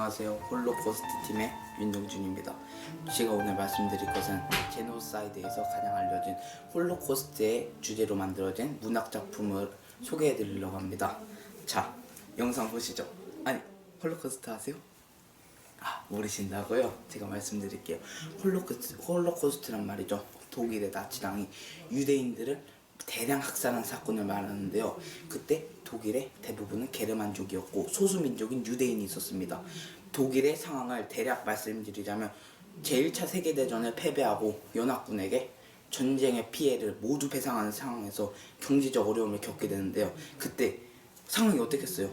안녕하세요. 홀로코스트 팀의 윤동준입니다. 제가 오늘 말씀드릴 것은 제노사이드에서 가장 알려진 홀로코스트의 주제로 만들어진 문학 작품을 소개해 드리려고 합니다. 자, 영상 보시죠. 아니, 홀로코스트 아세요? 모르신다고요? 제가 말씀드릴게요. 홀로코스트란 말이죠. 독일의 나치당이 유대인들을 대량 학살한 사건을 말하는데요. 그때 독일의 대부분은 게르만족이었고 소수민족인 유대인이 있었습니다. 독일의 상황을 대략 말씀드리자면 제1차 세계대전을 패배하고 연합군에게 전쟁의 피해를 모두 배상하는 상황에서 경제적 어려움을 겪게 되는데요. 그때 상황이 어떻겠어요?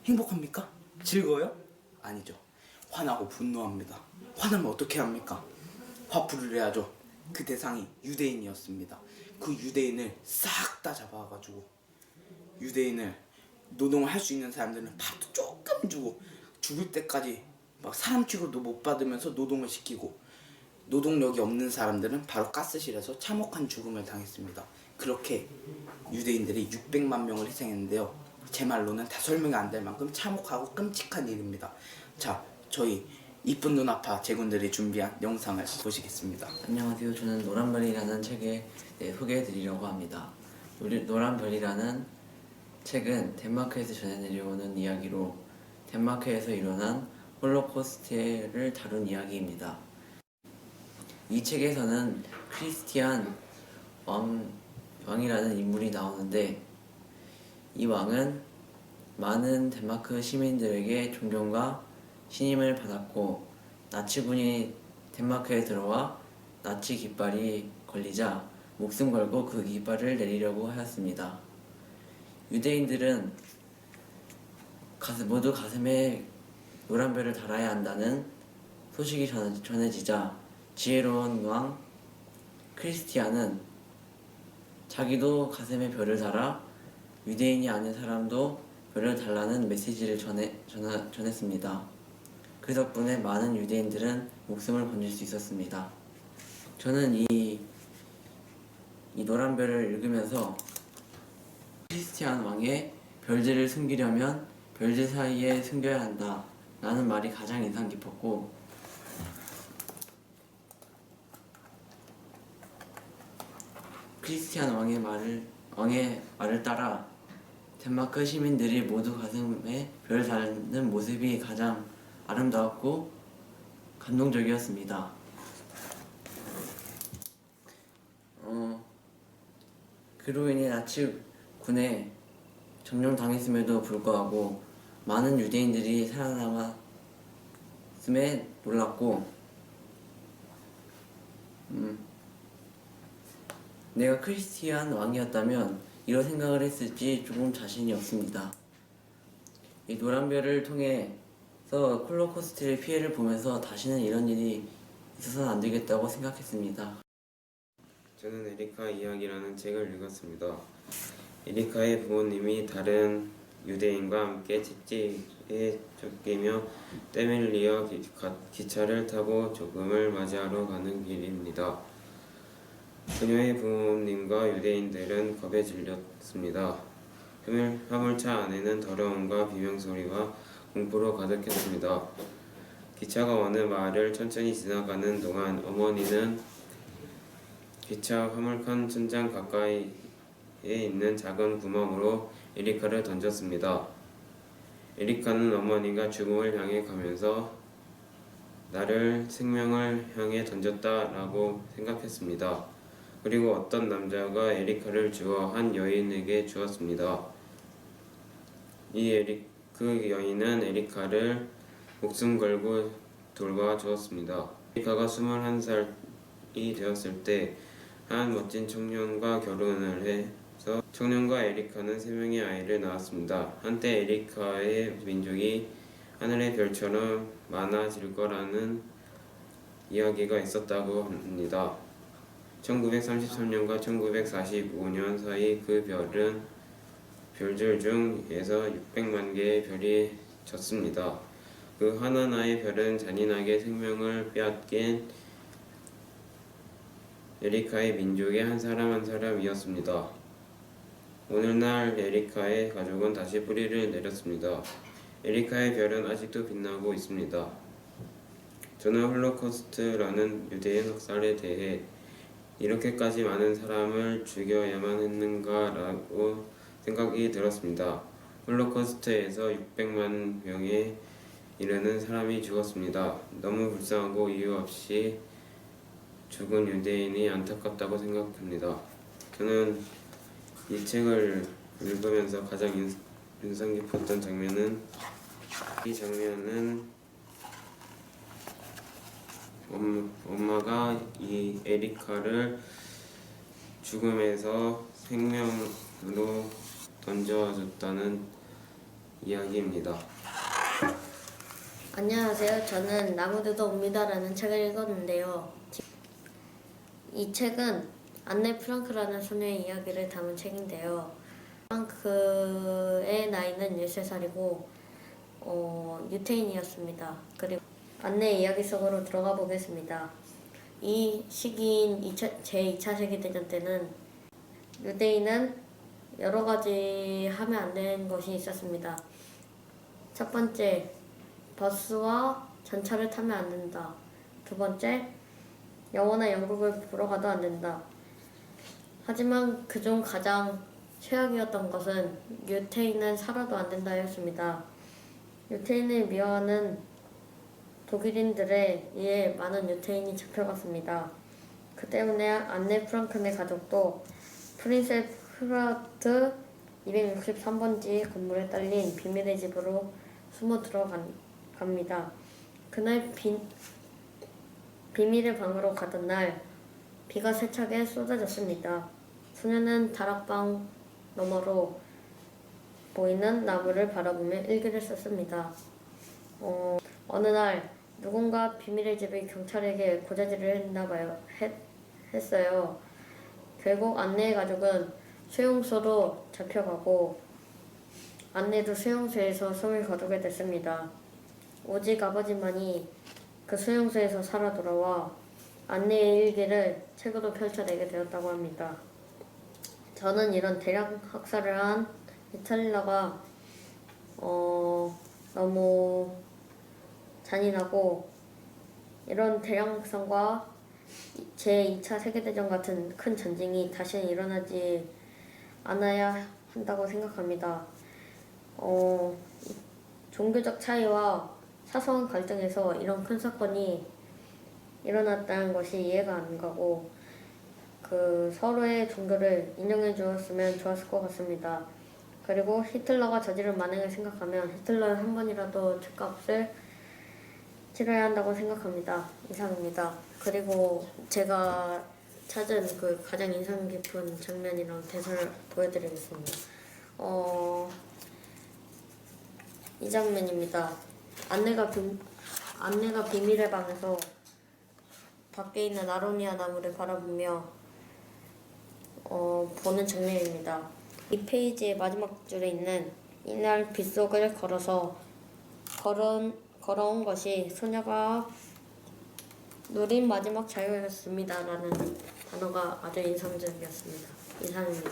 행복합니까? 즐거워요? 아니죠. 화나고 분노합니다. 화나면 어떻게 합니까? 화풀이를 해야죠. 그 대상이 유대인이었습니다. 그 유대인을 싹 다 잡아가지고 유대인을 노동을 할 수 있는 사람들은 밥도 조금 주고 죽을 때까지 막 사람 취급도 못 받으면서 노동을 시키고 노동력이 없는 사람들은 바로 가스실에서 참혹한 죽음을 당했습니다. 그렇게 유대인들이 600만 명을 희생했는데요. 제 말로는 다 설명이 안 될 만큼 참혹하고 끔찍한 일입니다. 자, 저희 이쁜 눈아파 제군들이 준비한 영상을 보시겠습니다. 안녕하세요. 저는 노란별이라는 책을 소개해드리려고 합니다. 노란별이라는 책은 덴마크에서 전해 내려오는 이야기로 덴마크에서 일어난 홀로코스트를 다룬 이야기입니다. 이 책에서는 크리스티안 왕이라는 인물이 나오는데 이 왕은 많은 덴마크 시민들에게 존경과 신임을 받았고 나치군이 덴마크에 들어와 나치 깃발이 걸리자 목숨 걸고 그 깃발을 내리려고 하였습니다. 유대인들은 모두 가슴에 노란별을 달아야 한다는 소식이 전해지자 지혜로운 왕 크리스티안은 자기도 가슴에 별을 달아 유대인이 아닌 사람도 별을 달라는 메시지를 전했습니다. 그 덕분에 많은 유대인들은 목숨을 건질 수 있었습니다. 저는 이 노란별을 읽으면서 크리스티안 왕의 별들을 숨기려면 별들 사이에 숨겨야 한다 라는 말이 가장 인상 깊었고 크리스티안 왕의 말을 따라 덴마크 시민들이 모두 가슴에 별 달는 모습이 가장 아름다웠고 감동적이었습니다. 그로 인해 나치군에 점령당했음에도 불구하고 많은 유대인들이 살아남았음에 놀랐고 내가 크리스티안 왕이었다면 이런 생각을 했을지 조금 자신이 없습니다. 이 노란별을 통해 홀로코스트의 피해를 보면서 다시는 이런 일이 있어서는 안 되겠다고 생각했습니다. 저는 에리카 이야기라는 책을 읽었습니다. 에리카의 부모님이 다른 유대인과 함께 채찍에 쫓기며 땀을 흘려 기차를 타고 조금을 맞이하러 가는 길입니다. 그녀의 부모님과 유대인들은 겁에 질렸습니다. 화물차 안에는 더러움과 비명소리와 공포로 가득했습니다. 기차가 어느 마을을 천천히 지나가는 동안 어머니는 기차 화물칸 천장 가까이에 있는 작은 구멍으로 에리카를 던졌습니다. 에리카는 어머니가 죽음을 향해 가면서 나를 생명을 향해 던졌다 라고 생각했습니다. 그리고 어떤 남자가 에리카를 주어 한 여인에게 주었습니다. 그 여인은 에리카를 목숨 걸고 돌봐주었습니다. 에리카가 21살이 되었을 때 한 멋진 청년과 결혼을 해서 청년과 에리카는 3명의 아이를 낳았습니다. 한때 에리카의 민족이 하늘의 별처럼 많아질 거라는 이야기가 있었다고 합니다. 1933년과 1945년 사이 그 별들 중에서 600만 개의 별이 졌습니다. 그 하나하나의 별은 잔인하게 생명을 빼앗긴 에리카의 민족의 한 사람 한 사람이었습니다. 오늘날 에리카의 가족은 다시 뿌리를 내렸습니다. 에리카의 별은 아직도 빛나고 있습니다. 저는 홀로코스트라는 유대인 학살에 대해 이렇게까지 많은 사람을 죽여야만 했는가라고 생각이 들었습니다. 홀로코스트에서 600만 명에 이르는 사람이 죽었습니다. 너무 불쌍하고 이유 없이 죽은 유대인이 안타깝다고 생각합니다. 저는 이 책을 읽으면서 가장 인상 깊었던 장면은 엄마가 이 에리카를 죽음에서 생명으로 던져줬다는 이야기입니다. 안녕하세요. 저는 나무들도 옵니다라는 책을 읽었는데요. 이 책은 안네 프랑크라는 소녀의 이야기를 담은 책인데요. 프랑크의 나이는 13살이고 유태인이었습니다. 그리고 안네의 이야기 속으로 들어가 보겠습니다. 이 시기인 제2차 세계대전 때는 유대인은 여러 가지 하면 안 되는 것이 있었습니다. 첫 번째, 버스와 전차를 타면 안 된다. 두 번째, 영화나 연극을 보러 가도 안 된다. 하지만 그중 가장 최악이었던 것은 유태인은 살아도 안 된다였습니다. 유태인을 미워하는 독일인들에 의해 많은 유태인이 잡혀갔습니다. 그 때문에 안네 프랑크네 가족도 프린세프라트 263번지 건물에 딸린 비밀의 집으로 숨어 들어갑니다. 그날 비밀의 방으로 가던 날 비가 세차게 쏟아졌습니다. 소녀는 다락방 너머로 보이는 나무를 바라보며 일기를 썼습니다. 어느 날 누군가 비밀의 집의 경찰에게 고자질을 했어요. 결국 안네의 가족은 수용소로 잡혀가고 안네도 수용소에서 숨을 거두게 됐습니다. 오직 아버지만이 그 수용소에서 살아 돌아와 안네의 일기를 책으로 펼쳐내게 되었다고 합니다. 저는 이런 대량 학살을 한 히틀러가 너무 잔인하고 이런 대량 학살과 제2차 세계대전 같은 큰 전쟁이 다시는 일어나지 않아야 한다고 생각합니다. 종교적 차이와 사소한 갈등에서 이런 큰 사건이 일어났다는 것이 이해가 안 가고 서로의 종교를 인정해 주었으면 좋았을 것 같습니다. 그리고 히틀러가 저지른 만행을 생각하면 히틀러의 한 번이라도 죄값을 치러야 한다고 생각합니다. 이상입니다. 그리고 제가 찾은 그 가장 인상 깊은 장면이랑 대사를 보여드리겠습니다. 이 장면입니다. 안내가 비밀의 방에서 밖에 있는 아로니아 나무를 바라보며 보는 장면입니다. 이 페이지의 마지막 줄에 있는 이날 빗속을 걸어온 것이 소녀가 누린 마지막 자유였습니다. 라는 단어가 아주 인상적이었습니다. 이상입니다.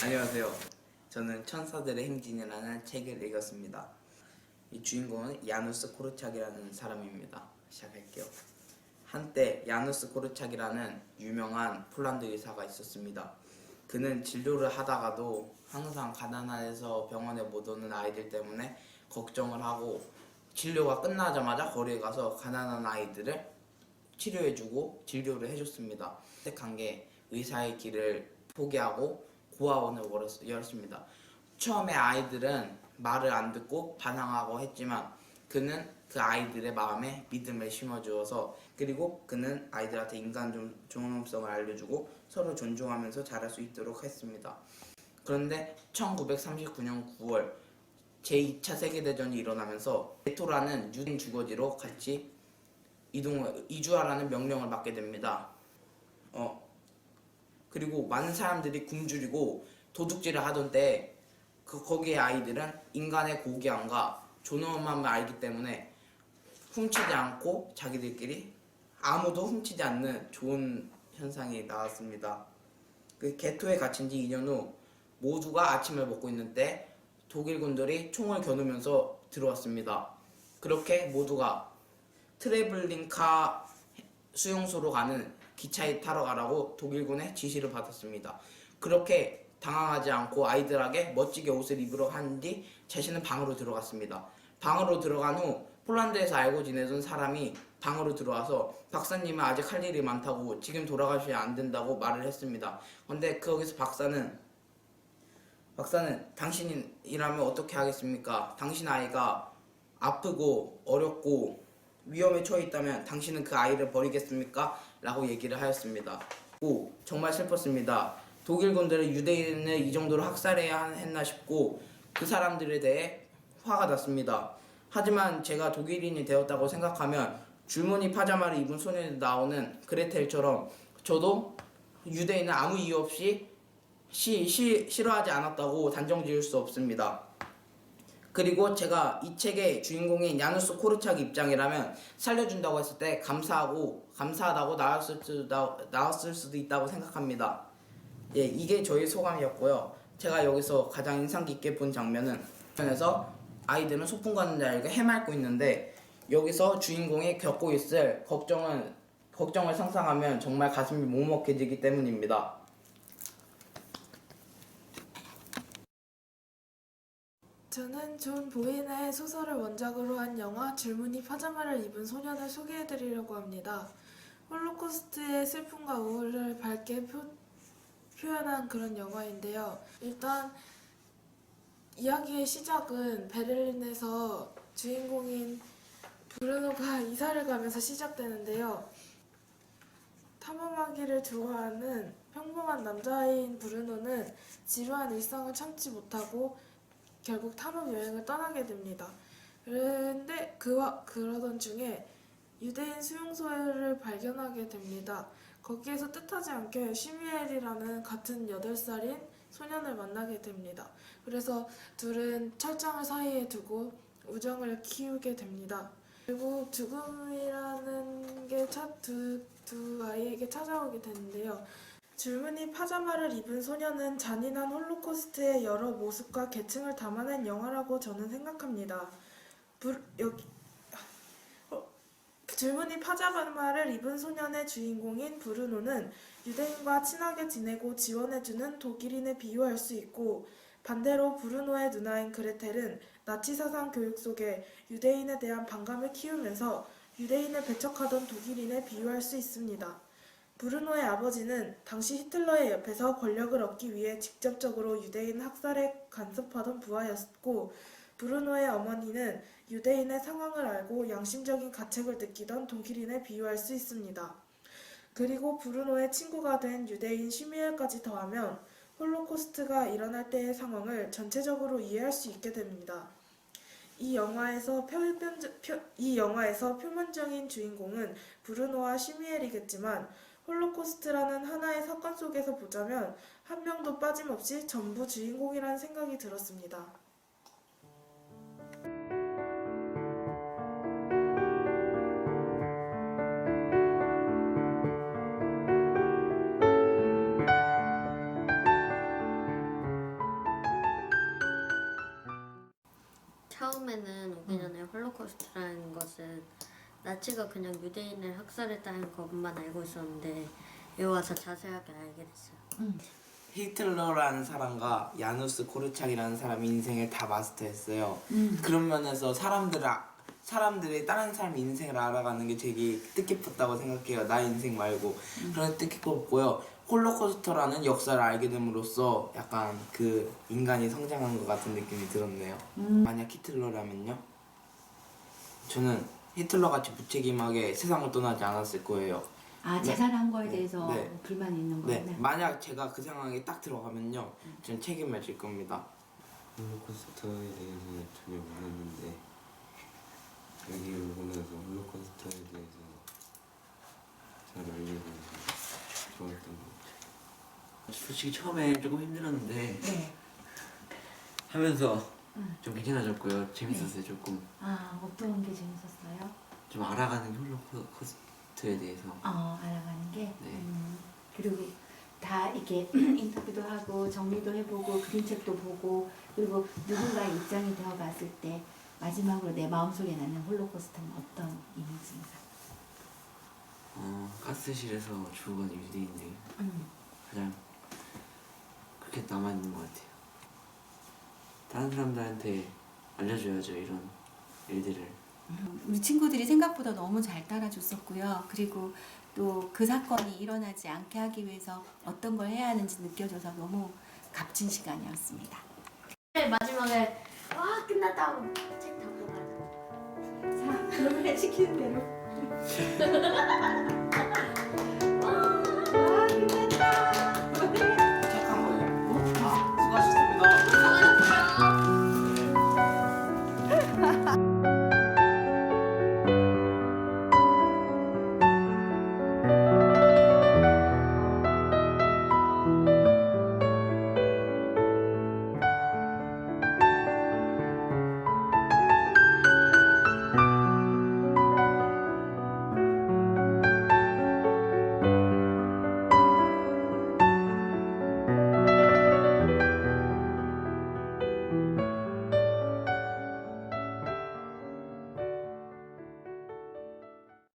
안녕하세요. 저는 천사들의 행진이라는 책을 읽었습니다. 이 주인공은 야누스 코르착이라는 사람입니다. 시작할게요. 한때 야누스 코르착이라는 유명한 폴란드 의사가 있었습니다. 그는 진료를 하다가도 항상 가난해서 병원에 못 오는 아이들 때문에 걱정을 하고 진료가 끝나자마자 거리에 가서 가난한 아이들을 치료해주고 진료를 해줬습니다. 선택한 게 의사의 길을 포기하고 고아원을 열었습니다. 처음에 아이들은 말을 안 듣고 반항하고 했지만 그는 그 아이들의 마음에 믿음을 심어주어서 그리고 그는 아이들한테 인간 존엄성을 알려주고 서로 존중하면서 자랄 수 있도록 했습니다. 그런데 1939년 9월 제2차 세계대전이 일어나면서 게토라는 유대인 주거지로 같이 이주하라는 명령을 받게 됩니다. 그리고 많은 사람들이 굶주리고 도둑질을 하던 때 거기에 아이들은 인간의 고귀함과 존엄함을 알기 때문에 훔치지 않고 자기들끼리 아무도 훔치지 않는 좋은 현상이 나왔습니다. 그 게토에 갇힌 지 2년 후 모두가 아침을 먹고 있는 때 독일군들이 총을 겨누면서 들어왔습니다. 그렇게 모두가 트래블링카 수용소로 가는 기차에 타러 가라고 독일군의 지시를 받았습니다. 그렇게 당황하지 않고 아이들에게 멋지게 옷을 입으러 한 뒤 자신은 방으로 들어갔습니다. 방으로 들어간 후 폴란드에서 알고 지내던 사람이 방으로 들어와서 박사님은 아직 할 일이 많다고 지금 돌아가셔야 안 된다고 말을 했습니다. 근데 거기서 박사는 당신이라면 어떻게 하겠습니까? 당신 아이가 아프고 어렵고 위험에 처해 있다면 당신은 그 아이를 버리겠습니까? 라고 얘기를 하였습니다. 오, 정말 슬펐습니다. 독일군들은 유대인을 이 정도로 학살해야 했나 싶고 그 사람들에 대해 화가 났습니다. 하지만 제가 독일인이 되었다고 생각하면 줄무늬 파자마를 입은 소년에 나오는 그레텔처럼 저도 유대인을 아무 이유 없이 싫어하지 않았다고 단정 지을 수 없습니다. 그리고 제가 이 책의 주인공인 야누스 코르차기 입장이라면 살려준다고 했을 때 감사하다고 나왔을 수도 있다고 생각합니다. 예, 이게 저의 소감이었고요. 제가 여기서 가장 인상 깊게 본 장면은 편에서 아이들은 소풍 가는 줄 알고 해맑고 있는데 여기서 주인공이 겪고 있을 걱정을 상상하면 정말 가슴이 먹먹해지기 때문입니다. 저는 존 보인의 소설을 원작으로 한 영화 줄무늬 파자마를 입은 소년을 소개해드리려고 합니다. 홀로코스트의 슬픔과 우울을 밝게 표현한 그런 영화인데요. 일단 이야기의 시작은 베를린에서 주인공인 브루노가 이사를 가면서 시작되는데요. 탐험하기를 좋아하는 평범한 남자아이인 브루노는 지루한 일상을 참지 못하고 결국 탐험 여행을 떠나게 됩니다. 그런데 그러던 중에 유대인 수용소를 발견하게 됩니다. 거기에서 뜻하지 않게 슈미엘이라는 같은 8살인 소년을 만나게 됩니다. 그래서 둘은 철장을 사이에 두고 우정을 키우게 됩니다. 그리고 죽음이라는 게 두 아이에게 찾아오게 되는데요. 줄무늬 파자마를 입은 소년은 잔인한 홀로코스트의 여러 모습과 계층을 담아낸 영화라고 저는 생각합니다. 줄무늬 파자마를 입은 소년의 주인공인 브루노는 유대인과 친하게 지내고 지원해주는 독일인에 비유할 수 있고, 반대로 브루노의 누나인 그레텔은 나치 사상 교육 속에 유대인에 대한 반감을 키우면서 유대인을 배척하던 독일인에 비유할 수 있습니다. 브루노의 아버지는 당시 히틀러의 옆에서 권력을 얻기 위해 직접적으로 유대인 학살에 간섭하던 부하였고, 브루노의 어머니는 유대인의 상황을 알고 양심적인 가책을 느끼던 독일인에 비유할 수 있습니다. 그리고 브루노의 친구가 된 유대인 슈미엘까지 더하면 홀로코스트가 일어날 때의 상황을 전체적으로 이해할 수 있게 됩니다. 이 영화에서 표면적인 주인공은 브루노와 슈미엘이겠지만 홀로코스트라는 하나의 사건 속에서 보자면 한 명도 빠짐없이 전부 주인공이라는 생각이 들었습니다. 처음에는 오기 전에 홀로코스트라는 것은 나치가 그냥 유대인을 학살했다는 것만 알고 있었는데 여기 와서 자세하게 알게 됐어요. 히틀러라는 사람과 야누스 코르차기라는 사람이 인생을 다 마스터했어요. 그런 면에서 사람들이 다른 사람의 인생을 알아가는 게 되게 뜻깊었다고 생각해요. 나 인생 말고. 그래서 뜻깊었고요. 홀로코스터라는 역사를 알게 됨으로써 약간 그 인간이 성장한 것 같은 느낌이 들었네요. 만약 히틀러라면요? 저는 히틀러같이 무책임하게 세상을 떠나지 않았을 거예요. 아, 자살한 거에 대해서 네. 불만이 있는 네, 거구나. 만약 제가 그 상황에 딱 들어가면요, 저는 책임을 질 겁니다. 홀로코스터에 대해서는 전혀 몰랐는데 여기 오고 나서 홀로코스터에 대해서 잘 알게 돼서 좋았던 것 같아요. 솔직히 처음에 조금 힘들었는데 네. 하면서 좀 괜찮아졌고요. 재밌었어요. 조금 아, 어떤 게 재밌었어요? 좀 알아가는 홀로코스트에 대해서. 알아가는 게. 네. 그리고 다 이렇게 인터뷰도 하고 정리도 해보고 그림책도 보고 그리고 누군가의 입장이 되어 봤을 때 마지막으로 내 마음속에 나는 홀로코스트는 어떤 이미지인가? 가스실에서 죽은 유대인들이 가장 그렇게 남아있는 것 같아요. 다른 사람들한테 알려줘야죠, 이런 일들을. 우리 친구들이 생각보다 너무 잘 따라줬었고요. 그리고 또 그 사건이 일어나지 않게 하기 위해서 어떤 걸 해야 하는지 느껴져서 너무 값진 시간이었습니다. 마지막에 와 끝났다 하고 책 다 보고 가자. 자, 그러면 시키는 대로.